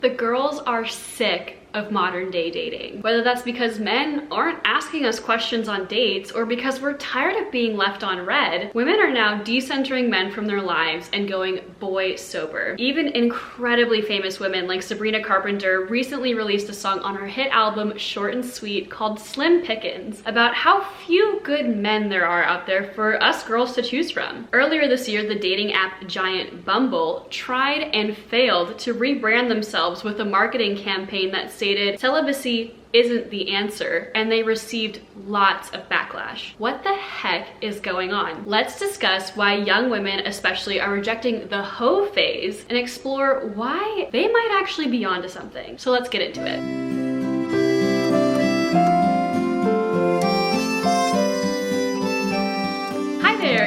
The girls are sick of modern day dating. Whether that's because men aren't asking us questions on dates or because we're tired of being left on red, women are now decentering men from their lives and going boy sober. Even incredibly famous women like Sabrina Carpenter recently released a song on her hit album Short and Sweet called Slim Pickins about how few good men there are out there for us girls to choose from. Earlier this year, the dating app giant Bumble tried and failed to rebrand themselves with a marketing campaign that stated celibacy isn't the answer, and they received lots of backlash. What the heck is going on? Let's discuss why young women especially are rejecting the hoe phase and explore why they might actually be onto something. So let's get into it.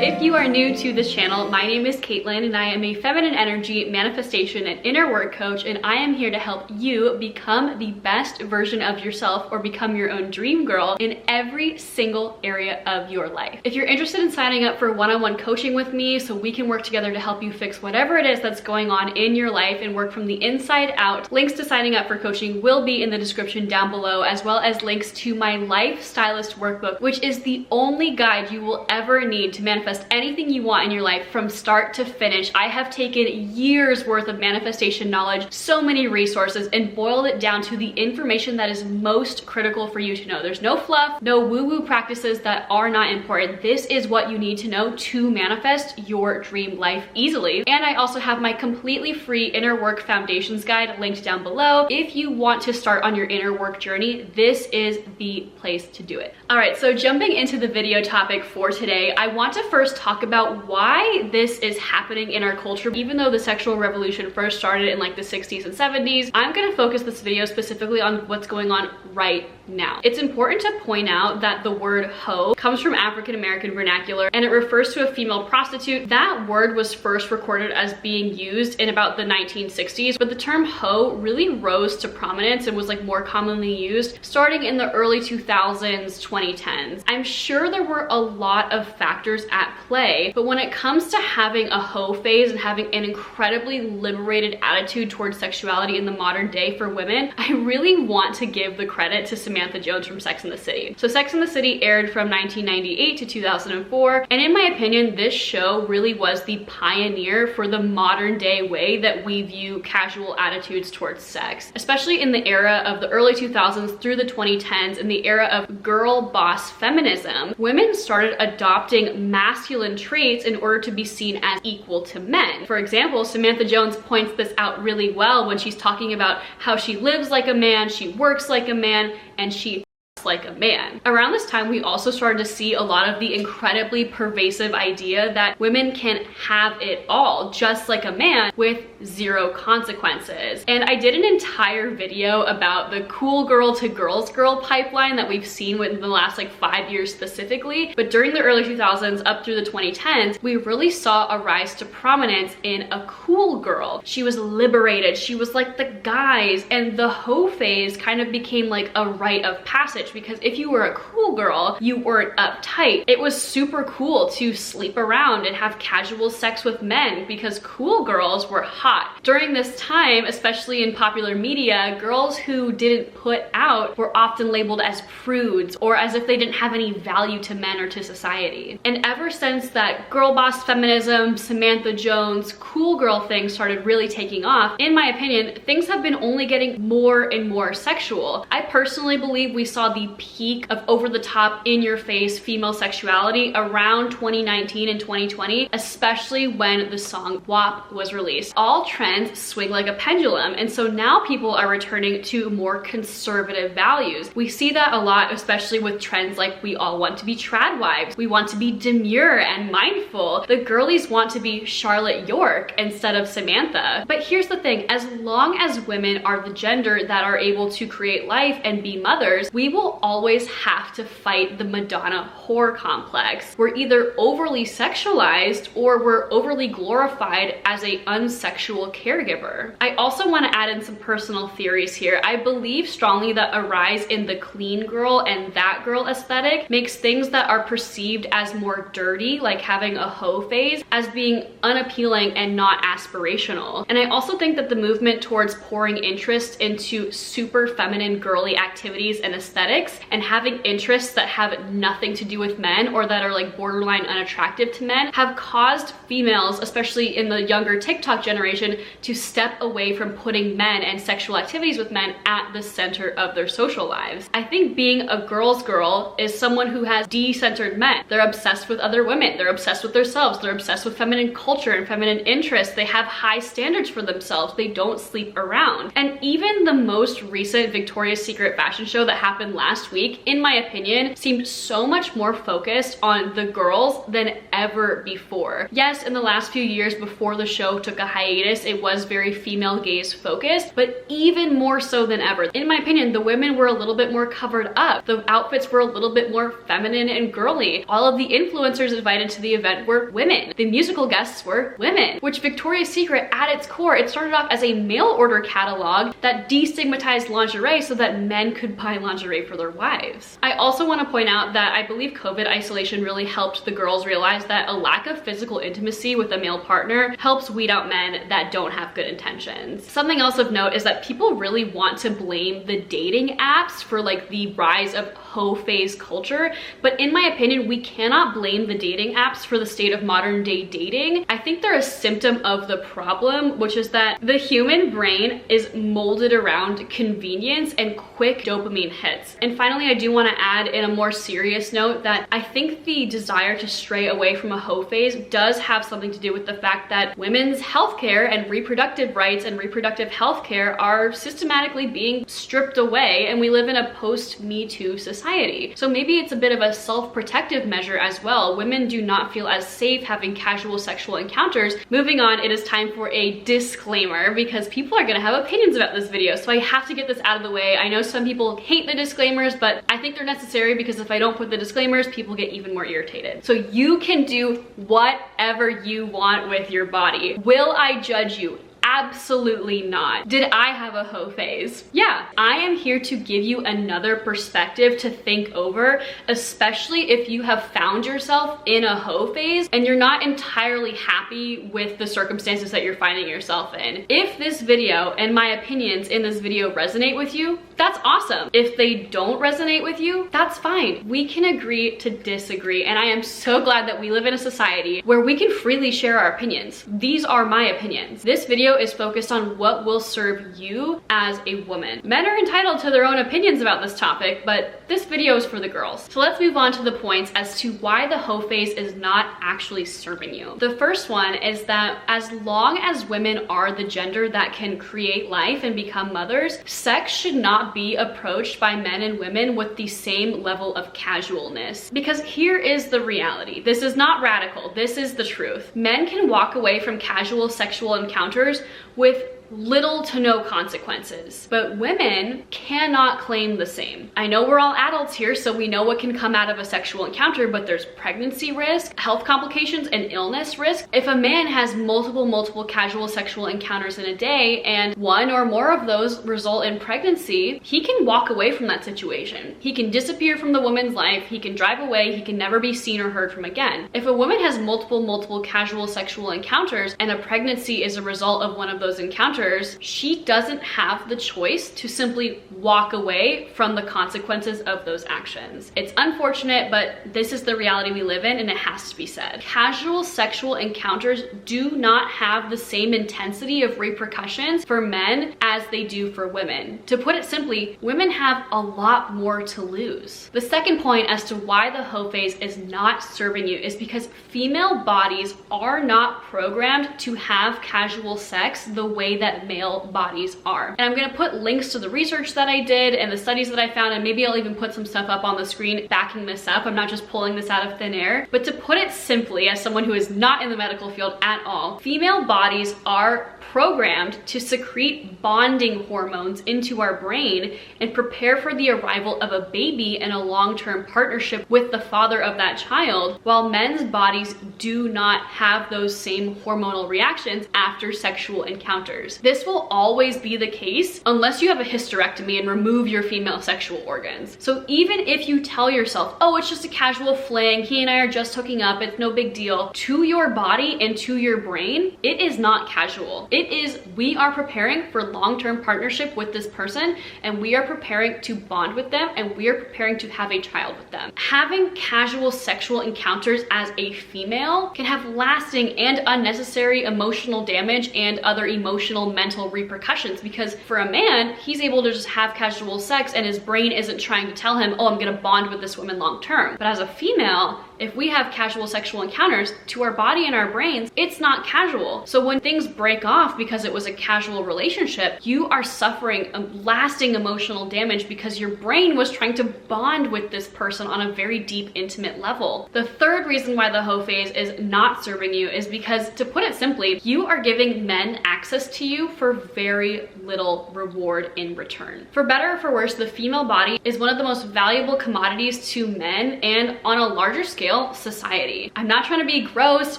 If you are new to this channel, my name is Caitlin and I am a feminine energy manifestation and inner work coach, and I am here to help you become the best version of yourself or become your own dream girl in every single area of your life. If you're interested in signing up for one-on-one coaching with me so we can work together to help you fix whatever it is that's going on in your life and work from the inside out, links to signing up for coaching will be in the description down below, as well as links to my Life Stylist workbook, which is the only guide you will ever need to manifest anything you want in your life from start to finish. I have taken years worth of manifestation knowledge, so many resources, and boiled it down to the information that is most critical for you to know. There's no fluff, no woo-woo practices that are not important. This is what you need to know to manifest your dream life easily. And I also have my completely free inner work foundations guide linked down below. If you want to start on your inner work journey, this is the place to do it. All right, so jumping into the video topic for today, I want to first talk about why this is happening in our culture. Even though the sexual revolution first started in like the 60s and 70s, I'm gonna focus this video specifically on what's going on right now. It's important to point out that the word hoe comes from African American vernacular and it refers to a female prostitute. That word was first recorded as being used in about the 1960s, but the term hoe really rose to prominence and was like more commonly used starting in the early 2000s, 2010s. I'm sure there were a lot of factors at play, but when it comes to having a hoe phase and having an incredibly liberated attitude towards sexuality in the modern day for women, I really want to give the credit to Samantha Jones from Sex and the City. So Sex and the City aired from 1998 to 2004, and in my opinion, this show really was the pioneer for the modern day way that we view casual attitudes towards sex, especially in the era of the early 2000s through the 2010s, in the era of girl boss feminism. Women started adopting masculine traits in order to be seen as equal to men. For example, Samantha Jones points this out really well when she's talking about how she lives like a man, she works like a man, and she like a man. Around this time, we also started to see a lot of the incredibly pervasive idea that women can have it all, just like a man, with zero consequences. And I did an entire video about the cool girl to girls girl pipeline that we've seen within the last like 5 years specifically. But during the early 2000s up through the 2010s, we really saw a rise to prominence in a cool girl. She was liberated. She was like the guys, and the hoe phase kind of became like a rite of passage, because if you were a cool girl, you weren't uptight. It was super cool to sleep around and have casual sex with men because cool girls were hot. During this time, especially in popular media, girls who didn't put out were often labeled as prudes or as if they didn't have any value to men or to society. And ever since that girl boss feminism, Samantha Jones, cool girl thing started really taking off, in my opinion, things have been only getting more and more sexual. I personally believe we saw the peak of over-the-top, in-your-face female sexuality around 2019 and 2020, especially when the song WAP was released. All trends swing like a pendulum, and so now people are returning to more conservative values. We see that a lot, especially with trends like we all want to be trad wives, we want to be demure and mindful. The girlies want to be Charlotte York instead of Samantha. But here's the thing, as long as women are the gender that are able to create life and be mothers, we will people always have to fight the Madonna whore complex. We're either overly sexualized or we're overly glorified as a unsexual caregiver. I also want to add in some personal theories here. I believe strongly that a rise in the clean girl and that girl aesthetic makes things that are perceived as more dirty, like having a hoe phase, as being unappealing and not aspirational. And I also think that the movement towards pouring interest into super feminine girly activities and aesthetics and having interests that have nothing to do with men or that are like borderline unattractive to men have caused females, especially in the younger TikTok generation, to step away from putting men and sexual activities with men at the center of their social lives. I think being a girl's girl is someone who has de-centered men. They're obsessed with other women. They're obsessed with themselves. They're obsessed with feminine culture and feminine interests. They have high standards for themselves. They don't sleep around. And even the most recent Victoria's Secret fashion show that happened last week, in my opinion, seemed so much more focused on the girls than ever before. Yes, in the last few years before the show took a hiatus, it was very female gaze focused, but even more so than ever. In my opinion, the women were a little bit more covered up. The outfits were a little bit more feminine and girly. All of the influencers invited to the event were women. The musical guests were women, which Victoria's Secret at its core, it started off as a mail order catalog that destigmatized lingerie so that men could buy lingerie for their wives. I also want to point out that I believe COVID isolation really helped the girls realize that a lack of physical intimacy with a male partner helps weed out men that don't have good intentions. Something else of note is that people really want to blame the dating apps for like the rise of hoe phase culture, but in my opinion, we cannot blame the dating apps for the state of modern day dating. I think they're a symptom of the problem, which is that the human brain is molded around convenience and quick dopamine hits. And finally, I do want to add in a more serious note that I think the desire to stray away from a hoe phase does have something to do with the fact that women's healthcare and reproductive rights and reproductive healthcare are systematically being stripped away, and we live in a post-Me Too society. So maybe it's a bit of a self-protective measure as well. Women do not feel as safe having casual sexual encounters. Moving on, it is time for a disclaimer because people are gonna have opinions about this video, so I have to get this out of the way. I know some people hate the disclaimers, but I think they're necessary because if I don't put the disclaimers, people get even more irritated. So you can do whatever you want with your body. Will I judge you? Absolutely not. Did I have a hoe phase? Yeah. I am here to give you another perspective to think over, especially if you have found yourself in a hoe phase and you're not entirely happy with the circumstances that you're finding yourself in. If this video and my opinions in this video resonate with you, that's awesome. If they don't resonate with you, that's fine. We can agree to disagree, and I am so glad that we live in a society where we can freely share our opinions. These are my opinions. This video is focused on what will serve you as a woman. Men are entitled to their own opinions about this topic, but this video is for the girls. So let's move on to the points as to why the hoe phase is not actually serving you. The first one is that as long as women are the gender that can create life and become mothers, sex should not be approached by men and women with the same level of casualness. Because here is the reality. This is not radical. This is the truth. Men can walk away from casual sexual encounters with little to no consequences, but women cannot claim the same. I know we're all adults here, so we know what can come out of a sexual encounter, but there's pregnancy risk, health complications, and illness risk. If a man has multiple casual sexual encounters in a day and one or more of those result in pregnancy, he can walk away from that situation. He can disappear from the woman's life, he can drive away, he can never be seen or heard from again. If a woman has multiple casual sexual encounters and a pregnancy is a result of one of those encounters, she doesn't have the choice to simply walk away from the consequences of those actions. It's unfortunate, but this is the reality we live in, and it has to be said. Casual sexual encounters do not have the same intensity of repercussions for men as they do for women. To put it simply, women have a lot more to lose. The second point as to why the hoe phase is not serving you is because female bodies are not programmed to have casual sex the way that that male bodies are. And I'm gonna put links to the research that I did and the studies that I found, and maybe I'll even put some stuff up on the screen backing this up. I'm not just pulling this out of thin air. But to put it simply, as someone who is not in the medical field at all, female bodies are programmed to secrete bonding hormones into our brain and prepare for the arrival of a baby and a long-term partnership with the father of that child, while men's bodies do not have those same hormonal reactions after sexual encounters. This will always be the case unless you have a hysterectomy and remove your female sexual organs. So even if you tell yourself, oh, it's just a casual fling, he and I are just hooking up, it's no big deal, to your body and to your brain, it is not casual. It is, we are preparing for long-term partnership with this person, and we are preparing to bond with them, and we are preparing to have a child with them. Having casual sexual encounters as a female can have lasting and unnecessary emotional damage and other emotional mental repercussions, because for a man, he's able to just have casual sex and his brain isn't trying to tell him, oh, I'm gonna bond with this woman long term. But as a female, if we have casual sexual encounters, to our body and our brains, it's not casual. So when things break off because it was a casual relationship, you are suffering a lasting emotional damage because your brain was trying to bond with this person on a very deep, intimate level. The third reason why the hoe phase is not serving you is because, to put it simply, you are giving men access to you for very little reward in return. For better or for worse, the female body is one of the most valuable commodities to men and, on a larger scale, society. I'm not trying to be gross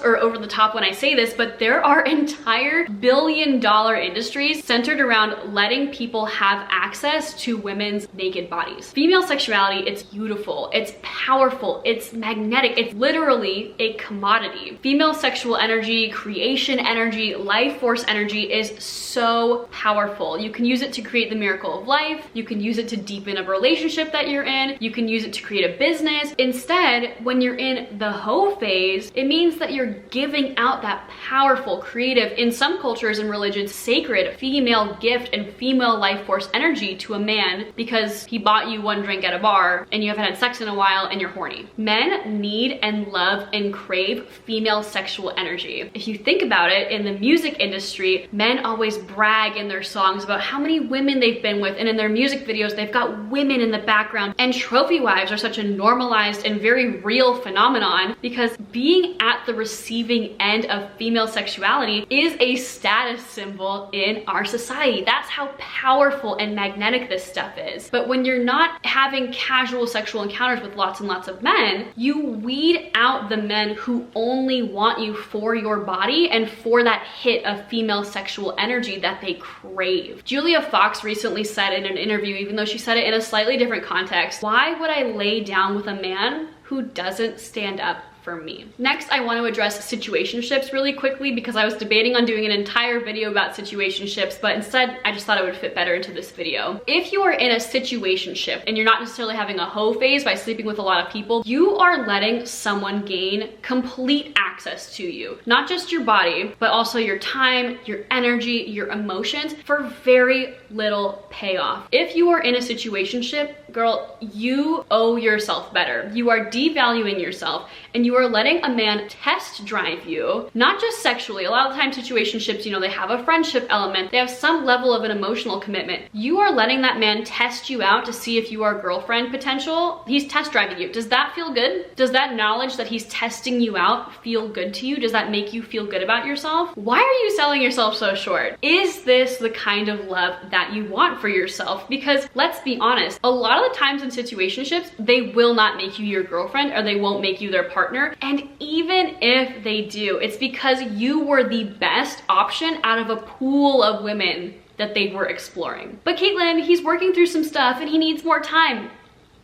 or over the top when I say this, but there are entire billion-dollar industries centered around letting people have access to women's naked bodies. Female sexuality, it's beautiful, it's powerful, it's magnetic, it's literally a commodity. Female sexual energy, creation energy, life force energy is so powerful. You can use it to create the miracle of life, you can use it to deepen a relationship that you're in, you can use it to create a business. Instead, when you're in the hoe phase, it means that you're giving out that powerful, creative, in some cultures and religions, sacred female gift and female life force energy to a man because he bought you one drink at a bar and you haven't had sex in a while and you're horny. Men need and love and crave female sexual energy. If you think about it, in the music industry, men always brag in their songs about how many women they've been with, and in their music videos, they've got women in the background. And trophy wives are such a normalized and very real phenomenon because being at the receiving end of female sexuality is a status symbol in our society. That's how powerful and magnetic this stuff is. But when you're not having casual sexual encounters with lots and lots of men, you weed out the men who only want you for your body and for that hit of female sexual energy that they crave. Julia Fox recently said in an interview, even though she said it in a slightly different context, why would I lay down with a man who doesn't stand up for me? Next, I want to address situationships really quickly because I was debating on doing an entire video about situationships, but instead I just thought it would fit better into this video. If you are in a situationship and you're not necessarily having a hoe phase by sleeping with a lot of people, you are letting someone gain complete access to you. Not just your body, but also your time, your energy, your emotions for very little payoff. If you are in a situationship, girl, you owe yourself better. You are devaluing yourself and you are letting a man test drive you, not just sexually. A lot of the time situationships, you know, they have a friendship element. They have some level of an emotional commitment. You are letting that man test you out to see if you are girlfriend potential. He's test driving you. Does that feel good? Does that knowledge that he's testing you out feel good to you? Does that make you feel good about yourself? Why are you selling yourself so short? Is this the kind of love that you want for yourself? Because let's be honest, a lot of the times in situationships, they will not make you your girlfriend or they won't make you their partner. And even if they do, it's because you were the best option out of a pool of women that they were exploring. But Caitlin, he's working through some stuff and he needs more time.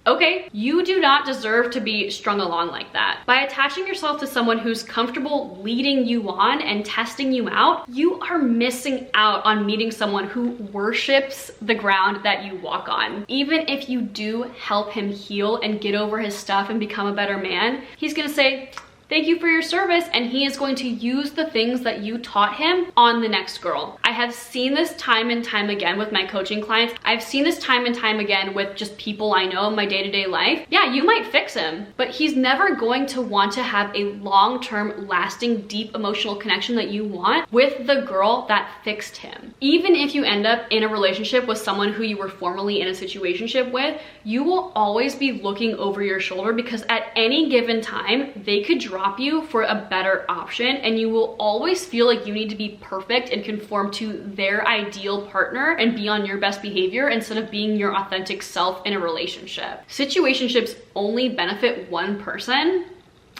Okay, you do not deserve to be strung along like that. By attaching yourself to someone who's comfortable leading you on and testing you out, you are missing out on meeting someone who worships the ground that you walk on. Even if you do help him heal and get over his stuff and become a better man, he's gonna say, Thank you for your service, and he is going to use the things that you taught him on the next girl. I have seen this time and time again with my coaching clients. I've seen this time and time again with just people I know in my day-to-day life. Yeah, you might fix him, but he's never going to want to have a long-term, lasting, deep emotional connection that you want with the girl that fixed him. Even if you end up in a relationship with someone who you were formerly in a situationship with, you will always be looking over your shoulder, because at any given time, they could drop you for a better option, and you will always feel like you need to be perfect and conform to their ideal partner and be on your best behavior instead of being your authentic self in a relationship. Situationships only benefit one person,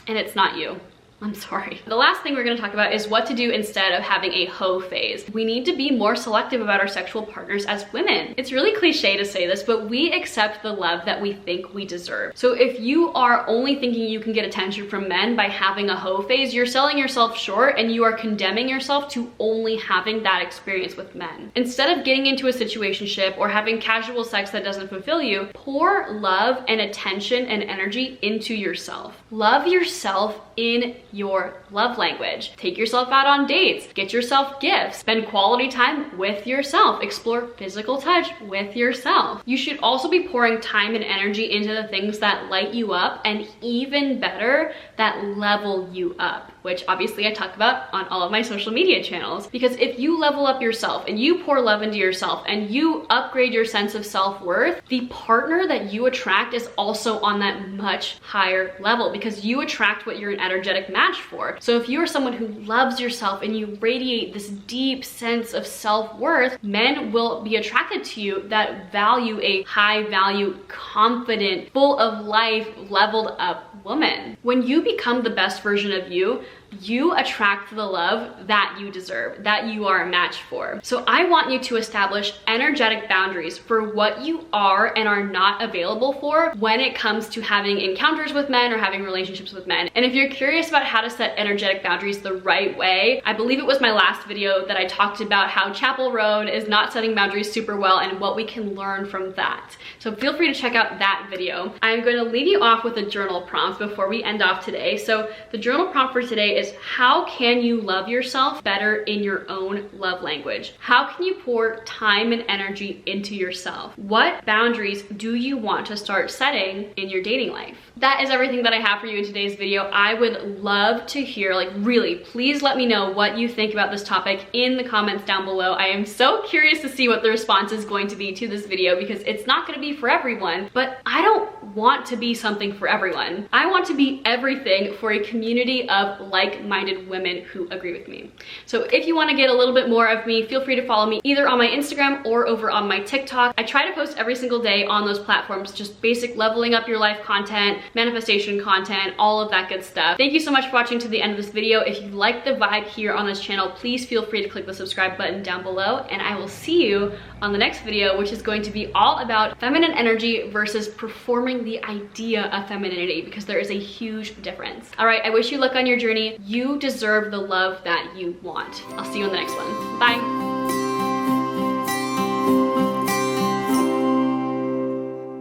and it's not you. I'm sorry. The last thing we're going to talk about is what to do instead of having a hoe phase. We need to be more selective about our sexual partners as women. It's really cliche to say this, but we accept the love that we think we deserve. So if you are only thinking you can get attention from men by having a hoe phase, you're selling yourself short, and you are condemning yourself to only having that experience with men. Instead of getting into a situationship or having casual sex that doesn't fulfill you, pour love and attention and energy into yourself. Love yourself in your love language. Take yourself out on dates, get yourself gifts, spend quality time with yourself, explore physical touch with yourself. You should also be pouring time and energy into the things that light you up, and even better, that level you up, which obviously I talk about on all of my social media channels. Because if you level up yourself and you pour love into yourself and you upgrade your sense of self-worth, the partner that you attract is also on that much higher level, because you attract what you're an energetic match for. So if you are someone who loves yourself and you radiate this deep sense of self-worth, men will be attracted to you that value a high value, confident, full of life, leveled up woman. When you become the best version of you, you attract the love that you deserve, that you are a match for. So I want you to establish energetic boundaries for what you are and are not available for when it comes to having encounters with men or having relationships with men. And if you're curious about how to set energetic boundaries the right way, I believe it was my last video that I talked about how Chapel Roan is not setting boundaries super well and what we can learn from that. So feel free to check out that video. I'm going to leave you off with a journal prompt before we end off today. So the journal prompt for today is, how can you love yourself better in your own love language? How can you pour time and energy into yourself? What boundaries do you want to start setting in your dating life? That is everything that I have for you in today's video. I would love to hear, like, really, please let me know what you think about this topic in the comments down below. I am so curious to see what the response is going to be to this video, because it's not going to be for everyone, but I don't want to be something for everyone. I want to be everything for a community of like-minded women who agree with me. So if you want to get a little bit more of me, feel free to follow me either on my Instagram or over on my TikTok. I try to post every single day on those platforms, just basic leveling up your life content, manifestation content, all of that good stuff. Thank you so much for watching to the end of this video. If you like the vibe here on this channel, please feel free to click the subscribe button down below, and I will see you on the next video, which is going to be all about feminine energy versus performing the idea of femininity, because there is a huge difference. All right, I wish you luck on your journey. You deserve the love that you want. I'll see you in the next one. Bye.